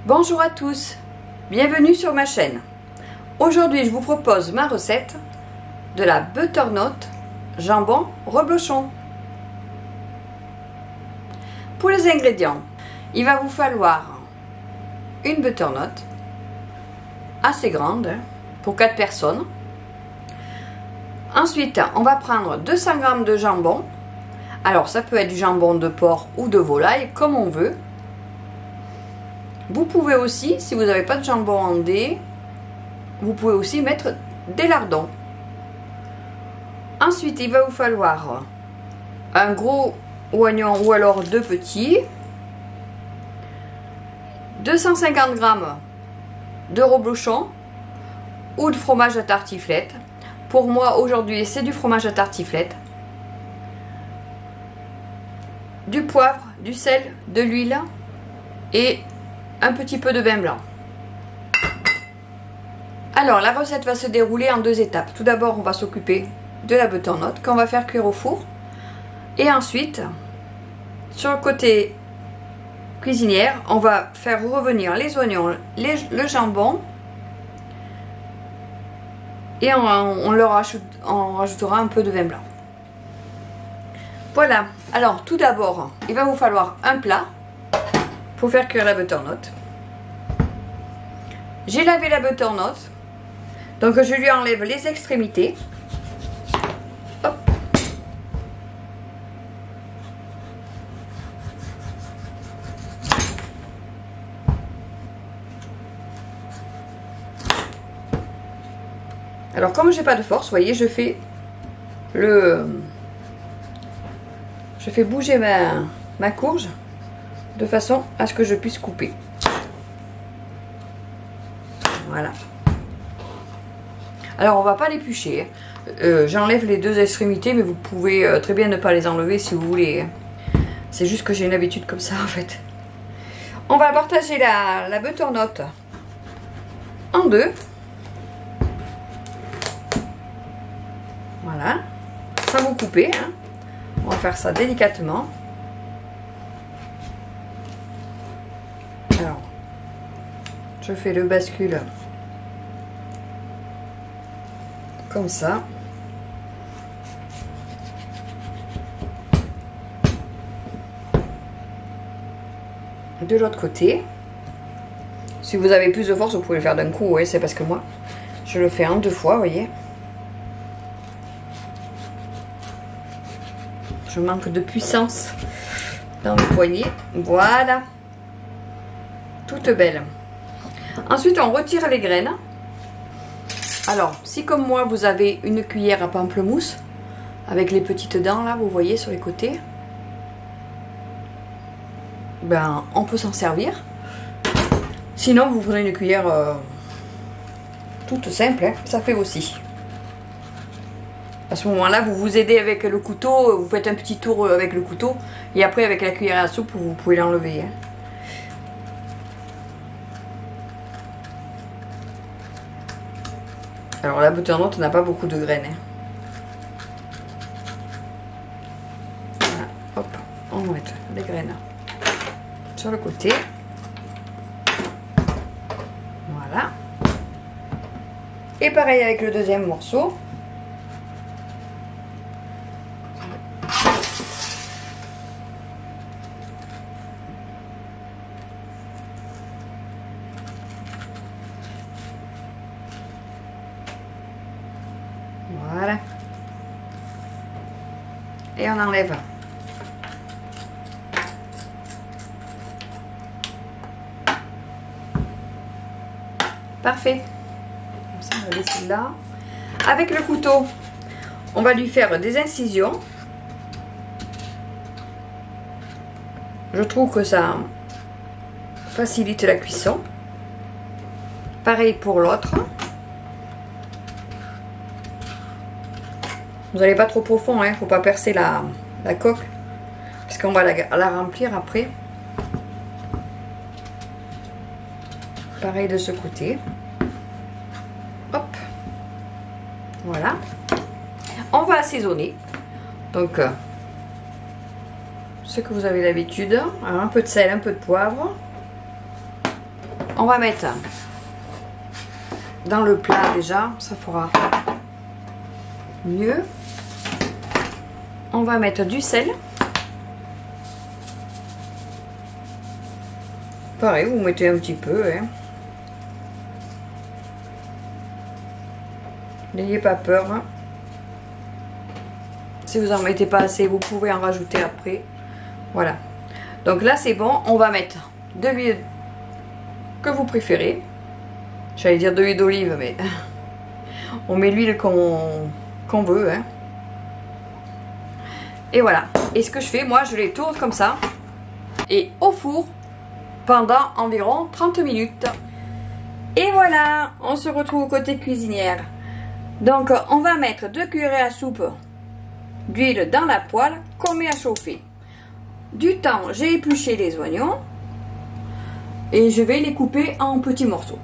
Bonjour à tous, bienvenue sur ma chaîne. Aujourd'hui je vous propose ma recette de la butternut jambon reblochon. Pour les ingrédients, il va vous falloir une butternut assez grande pour 4 personnes. Ensuite on va prendre 200 g de jambon. Alors ça peut être du jambon de porc ou de volaille comme on veut. Vous pouvez aussi, si vous n'avez pas de jambon en dés, vous pouvez aussi mettre des lardons. Ensuite, il va vous falloir un gros oignon ou alors 2 petits, 250 g de reblochon ou de fromage à tartiflette. Pour moi, aujourd'hui, c'est du fromage à tartiflette, du poivre, du sel, de l'huile et un petit peu de vin blanc. Alors la recette va se dérouler en 2 étapes. Tout d'abord on va s'occuper de la butternut qu'on va faire cuire au four. Et ensuite, sur le côté cuisinière, on va faire revenir les oignons, le jambon. Et on rajoutera un peu de vin blanc. Voilà. Alors tout d'abord, il va vous falloir un plat pour faire cuire la butternut. J'ai lavé la butternut, donc je lui enlève les extrémités. Hop. Alors comme j'ai pas de force, vous voyez, je fais bouger ma courge de façon à ce que je puisse couper. Voilà. Alors on va pas l'éplucher. J'enlève les 2 extrémités, mais vous pouvez très bien ne pas les enlever si vous voulez. C'est juste que j'ai une habitude comme ça en fait. On va partager la butternut en 2. Voilà. Sans vous couper, hein. On va faire ça délicatement. Alors, je fais le bascule comme ça. De l'autre côté. Si vous avez plus de force, vous pouvez le faire d'un coup. Oui, c'est parce que moi, je le fais en 2 fois, vous voyez. Je manque de puissance dans le poignet. Voilà. Toute belle. Ensuite, on retire les graines. Alors, si comme moi, vous avez une cuillère à pamplemousse, avec les petites dents là, vous voyez sur les côtés, ben, on peut s'en servir. Sinon, vous prenez une cuillère toute simple, hein, ça fait aussi. À ce moment-là, vous vous aidez avec le couteau, vous faites un petit tour avec le couteau, et après, avec la cuillère à soupe, vous pouvez l'enlever. Hein. Alors la butternut n'a pas beaucoup de graines. Hein. Voilà, hop, on va mettre les graines sur le côté. Voilà. Et pareil avec le deuxième morceau. Voilà. Et on enlève. Parfait. Comme ça, on va laisser là. Avec le couteau, on va lui faire des incisions. Je trouve que ça facilite la cuisson. Pareil pour l'autre. Vous n'allez pas trop profond, hein, faut pas percer la coque, parce qu'on va la remplir après. Pareil de ce côté. Hop. Voilà. On va assaisonner. Donc, ce que vous avez l'habitude. Un peu de sel, un peu de poivre. On va mettre dans le plat déjà, ça fera mieux. On va mettre du sel. Pareil, vous mettez un petit peu. Hein. N'ayez pas peur. Hein. Si vous en mettez pas assez, vous pouvez en rajouter après. Voilà. Donc là, c'est bon. On va mettre de l'huile que vous préférez. J'allais dire de l'huile d'olive, mais on met l'huile qu'on veut. Hein. Et voilà. Et ce que je fais, moi, je les tourne comme ça. Et au four pendant environ 30 minutes. Et voilà, on se retrouve côté cuisinière. Donc, on va mettre 2 cuillerées à soupe d'huile dans la poêle qu'on met à chauffer. Du temps, j'ai épluché les oignons et je vais les couper en petits morceaux.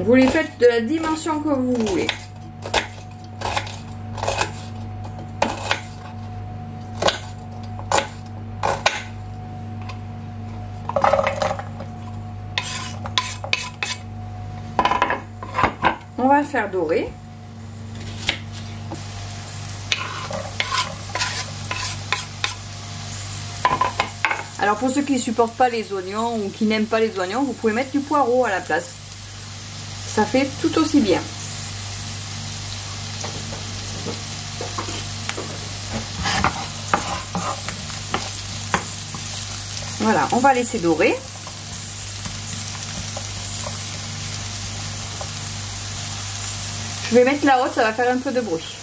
Vous les faites de la dimension que vous voulez. On va le faire dorer. Alors pour ceux qui ne supportent pas les oignons ou qui n'aiment pas les oignons, vous pouvez mettre du poireau à la place. Ça fait tout aussi bien. Voilà, on va laisser dorer. Je vais mettre la haute, ça va faire un peu de bruit.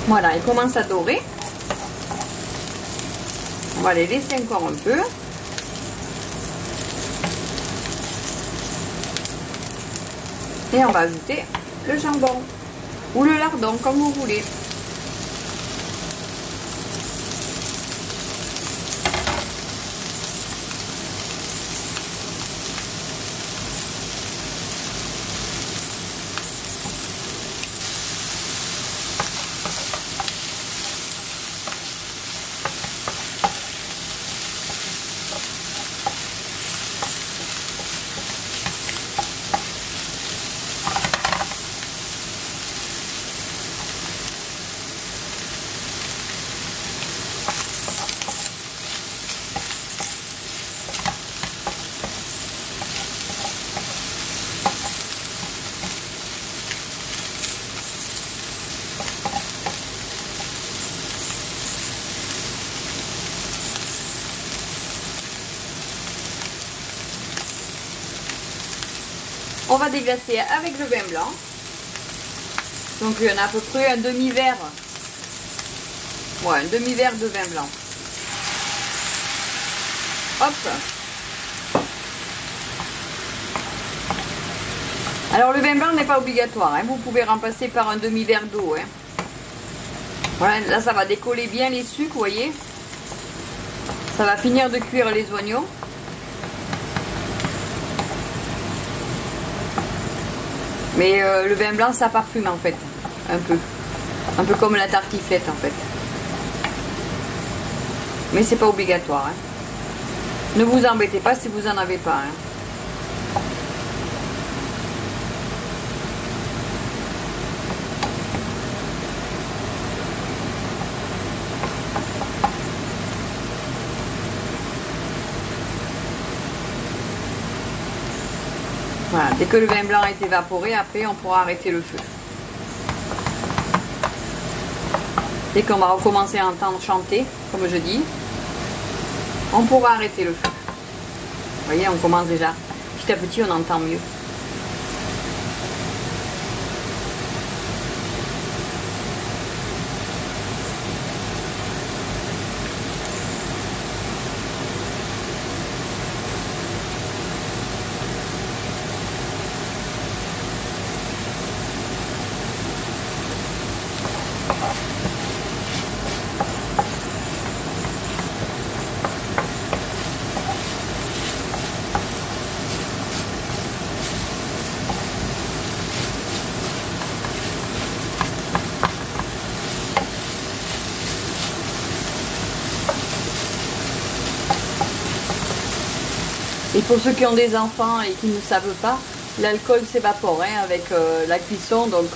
Voilà, il commence à dorer. On va les laisser encore un peu. Et on va ajouter le jambon ou le lardon, comme vous voulez. On va déglacer avec le vin blanc. Donc il y en a à peu près un demi-verre. Ouais, un demi-verre de vin blanc. Hop. Alors le vin blanc n'est pas obligatoire. Hein. Vous pouvez remplacer par un demi-verre d'eau. Hein. Voilà, là ça va décoller bien les sucres, vous voyez. Ça va finir de cuire les oignons. Mais le vin blanc, ça parfume en fait, un peu. Un peu comme la tartiflette en fait. Mais c'est pas obligatoire. Hein. Ne vous embêtez pas si vous n'en avez pas. Hein. Voilà, dès que le vin blanc est évaporé, après on pourra arrêter le feu. Dès qu'on va recommencer à entendre chanter, comme je dis, on pourra arrêter le feu. Vous voyez, on commence déjà. Petit à petit, on entend mieux. Et pour ceux qui ont des enfants et qui ne savent pas, l'alcool s'évapore hein, avec la cuisson. Donc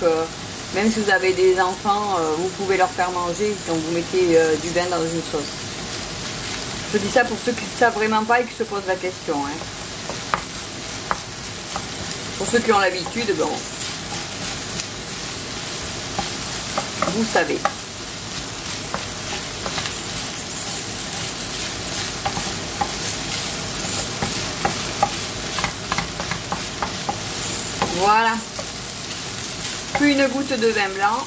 même si vous avez des enfants, vous pouvez leur faire manger quand vous mettez du vin dans une sauce. Je dis ça pour ceux qui ne savent vraiment pas et qui se posent la question. Hein. Pour ceux qui ont l'habitude, bon, vous savez. Voilà. Plus une goutte de vin blanc.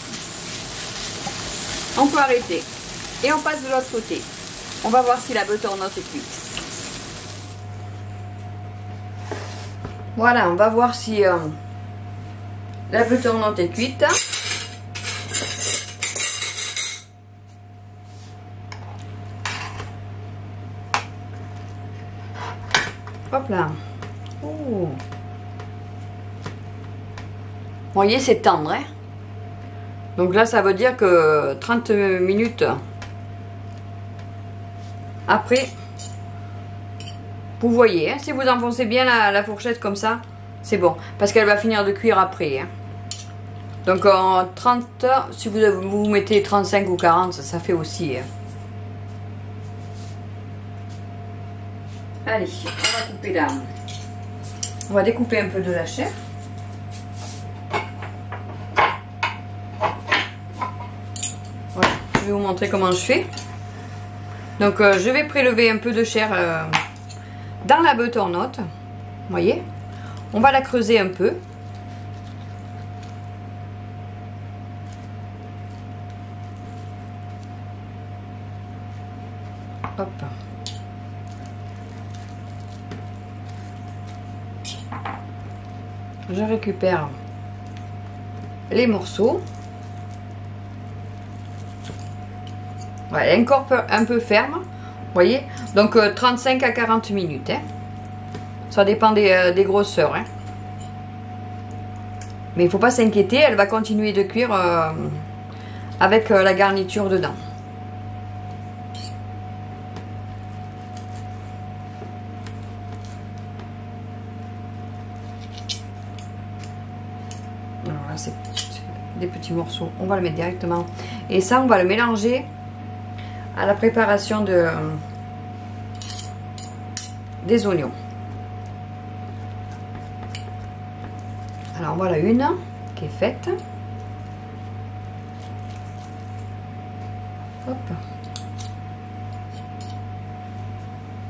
On peut arrêter. Et on passe de l'autre côté. On va voir si la butternut est cuite. Voilà, on va voir si la butternut est cuite. Hop là. Oh. Vous voyez, c'est tendre. Hein, donc là, ça veut dire que 30 minutes après, vous voyez, hein, si vous enfoncez bien la fourchette comme ça, c'est bon. Parce qu'elle va finir de cuire après. Hein. Donc en 30 heures, si vous mettez 35 ou 40, ça fait aussi. Hein. Allez, on va couper là. On va découper un peu de la chair. Voilà, je vais vous montrer comment je fais. Donc je vais prélever un peu de chair dans la butternut. Vous voyez, on va la creuser un peu. Hop. Je récupère les morceaux. Voilà, elle est encore un peu ferme. Vous voyez, donc 35 à 40 minutes. Hein. Ça dépend des grosseurs. Hein. Mais il ne faut pas s'inquiéter, elle va continuer de cuire avec la garniture dedans. Alors là, c'est des petits morceaux. On va le mettre directement. Et ça, on va le mélanger à la préparation des oignons. Alors voilà une qui est faite. Hop.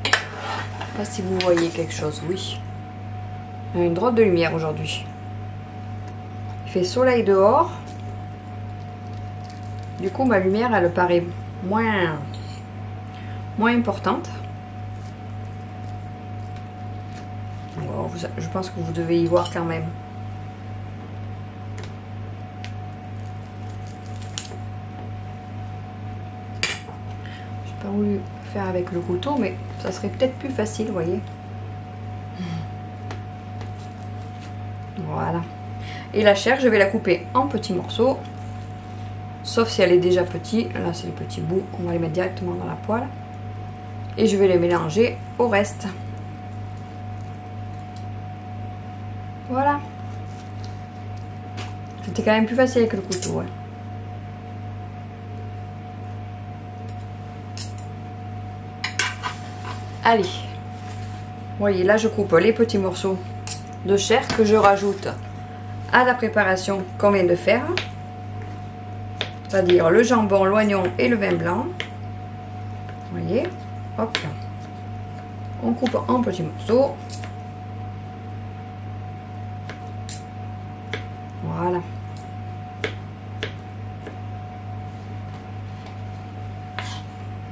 Je sais pas si vous voyez quelque chose, oui. Il y a une drôle de lumière aujourd'hui. Il fait soleil dehors. Du coup ma lumière elle paraît moins importante. Bon, je pense que vous devez y voir quand même. J'ai pas voulu faire avec le couteau, mais ça serait peut-être plus facile, vous voyez. Voilà. Et la chair, je vais la couper en petits morceaux. Sauf si elle est déjà petite. Là, c'est les petits bouts. On va les mettre directement dans la poêle. Et je vais les mélanger au reste. Voilà. C'était quand même plus facile avec le couteau. Ouais. Allez. Vous voyez, là, je coupe les petits morceaux de chair que je rajoute à la préparation qu'on vient de faire. C'est-à-dire le jambon, l'oignon et le vin blanc. Vous voyez. Hop. On coupe en petits morceaux. Voilà.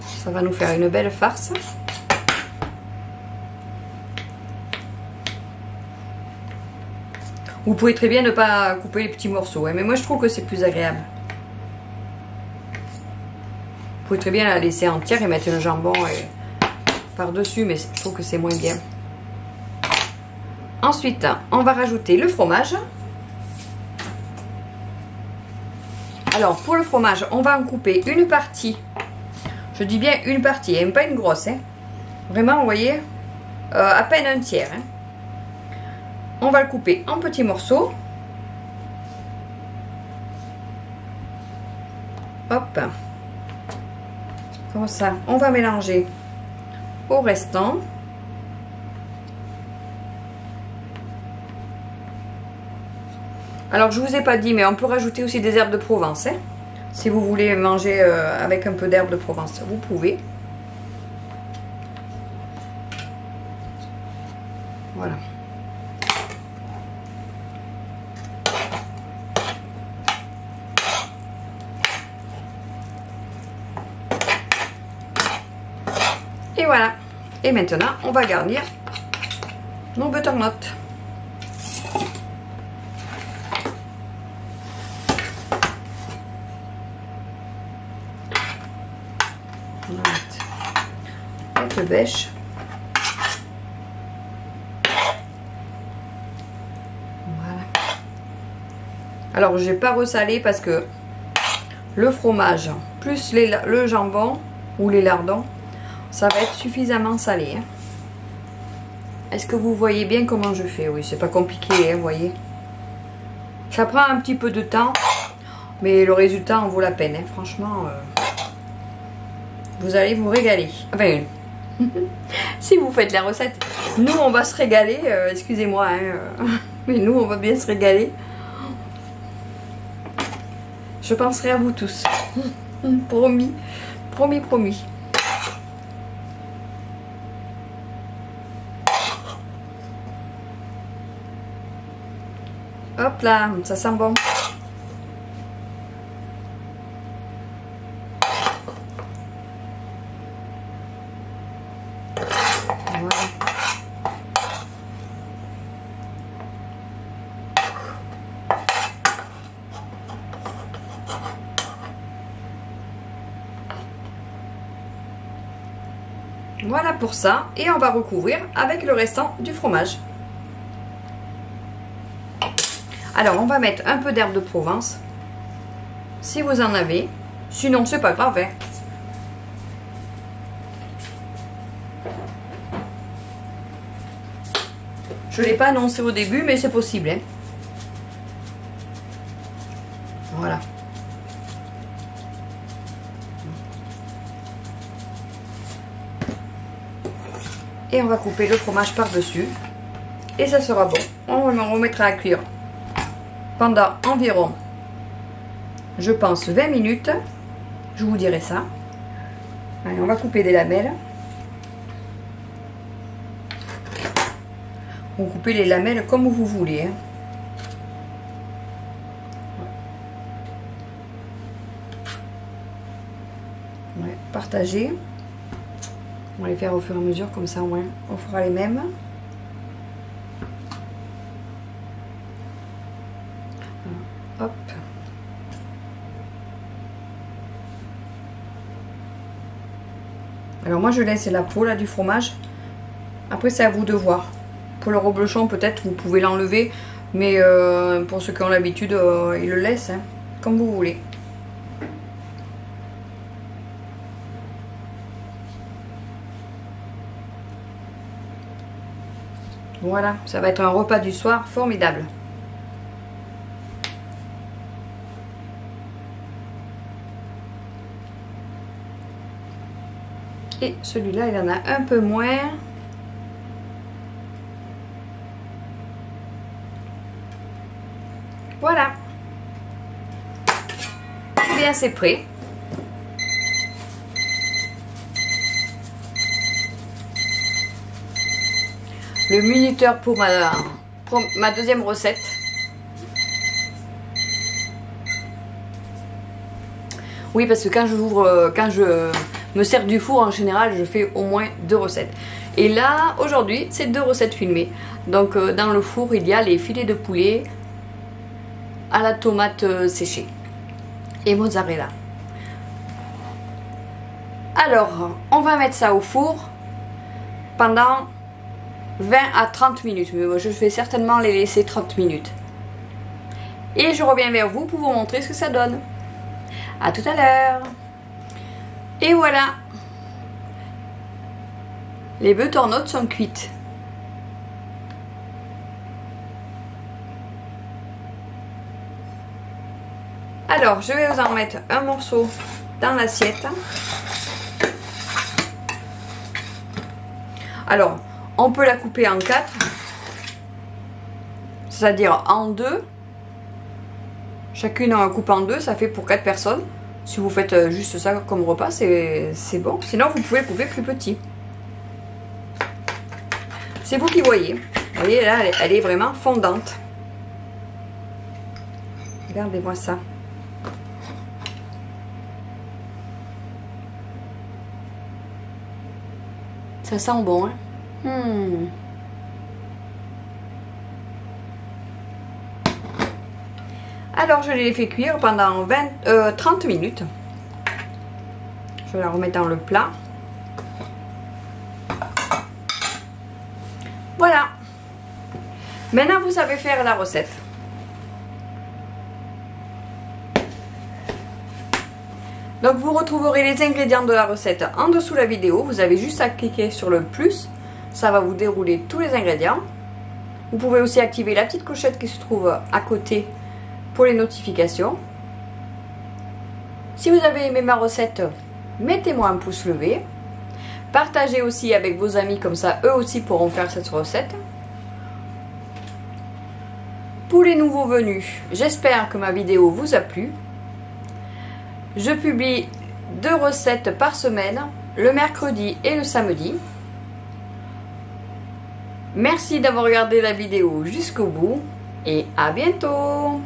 Ça va nous faire une belle farce. Vous pouvez très bien ne pas couper les petits morceaux, hein, mais moi je trouve que c'est plus agréable. Vous pouvez très bien la laisser entière et mettre le jambon par-dessus, mais je trouve que c'est moins bien. Ensuite, on va rajouter le fromage. Alors, pour le fromage, on va en couper une partie. Je dis bien une partie, hein, pas une grosse. Hein. Vraiment, vous voyez, à peine un tiers. Hein. On va le couper en petits morceaux. Hop. Comme ça, on va mélanger au restant. Alors, je vous ai pas dit, mais on peut rajouter aussi des herbes de Provence. Hein. Si vous voulez manger avec un peu d'herbes de Provence, vous pouvez. Voilà. Et voilà. Et maintenant, on va garnir nos butternuts. On va mettre quelques bêches. Voilà. Alors, je n'ai pas ressalé parce que le fromage plus le jambon ou les lardons, ça va être suffisamment salé. Hein. Est-ce que vous voyez bien comment je fais? Oui, c'est pas compliqué, hein, vous voyez. Ça prend un petit peu de temps, mais le résultat en vaut la peine. Hein. Franchement, vous allez vous régaler. Enfin, si vous faites la recette, nous on va se régaler. Excusez-moi, hein, mais nous on va bien se régaler. Je penserai à vous tous. Promis, promis, promis. Hop là, ça sent bon. Voilà. Voilà pour ça. Et on va recouvrir avec le restant du fromage. Alors, on va mettre un peu d'herbe de Provence, si vous en avez. Sinon, c'est pas grave. Hein. Je ne l'ai pas annoncé au début, mais c'est possible. Hein. Voilà. Et on va couper le fromage par-dessus. Et ça sera bon. On remettra à cuire pendant environ, je pense, 20 minutes. Je vous dirai ça. Allez, on va couper des lamelles. Vous coupez les lamelles comme vous voulez. Hein. Ouais, partagez. On va les faire au fur et à mesure, comme ça au moins on fera les mêmes. Hop. Alors moi je laisse la peau là du fromage. Après c'est à vous de voir. Pour le reblochon peut-être vous pouvez l'enlever. Mais pour ceux qui ont l'habitude, ils le laissent. Hein, comme vous voulez. Voilà, ça va être un repas du soir formidable. Et celui-là, il en a un peu moins. Voilà. Eh bien, c'est prêt. Le minuteur pour ma deuxième recette. Oui, parce que quand je me sers du four, en général, je fais au moins 2 recettes. Et là, aujourd'hui, c'est 2 recettes filmées. Donc, dans le four, il y a les filets de poulet à la tomate séchée et mozzarella. Alors, on va mettre ça au four pendant 20 à 30 minutes. Mais moi, je vais certainement les laisser 30 minutes. Et je reviens vers vous pour vous montrer ce que ça donne. À tout à l'heure. Et voilà. Les butternut sont cuites. Alors, je vais vous en mettre un morceau dans l'assiette. Alors, on peut la couper en 4, c'est-à-dire en 2. Chacune en coupe en 2, ça fait pour 4 personnes. Si vous faites juste ça comme repas, c'est bon. Sinon, vous pouvez couper plus petit. C'est vous qui voyez. Vous voyez, là, elle est vraiment fondante. Regardez-moi ça. Ça sent bon, hein? Alors, je l'ai fait cuire pendant 30 minutes. Je vais la remettre dans le plat. Voilà. Maintenant, vous savez faire la recette. Donc, vous retrouverez les ingrédients de la recette en dessous de la vidéo. Vous avez juste à cliquer sur le plus. Ça va vous dérouler tous les ingrédients. Vous pouvez aussi activer la petite clochette qui se trouve à côté pour les notifications. Si vous avez aimé ma recette, mettez-moi un pouce levé. Partagez aussi avec vos amis, comme ça eux aussi pourront faire cette recette. Pour les nouveaux venus, j'espère que ma vidéo vous a plu. Je publie 2 recettes par semaine, le mercredi et le samedi. Merci d'avoir regardé la vidéo jusqu'au bout et à bientôt!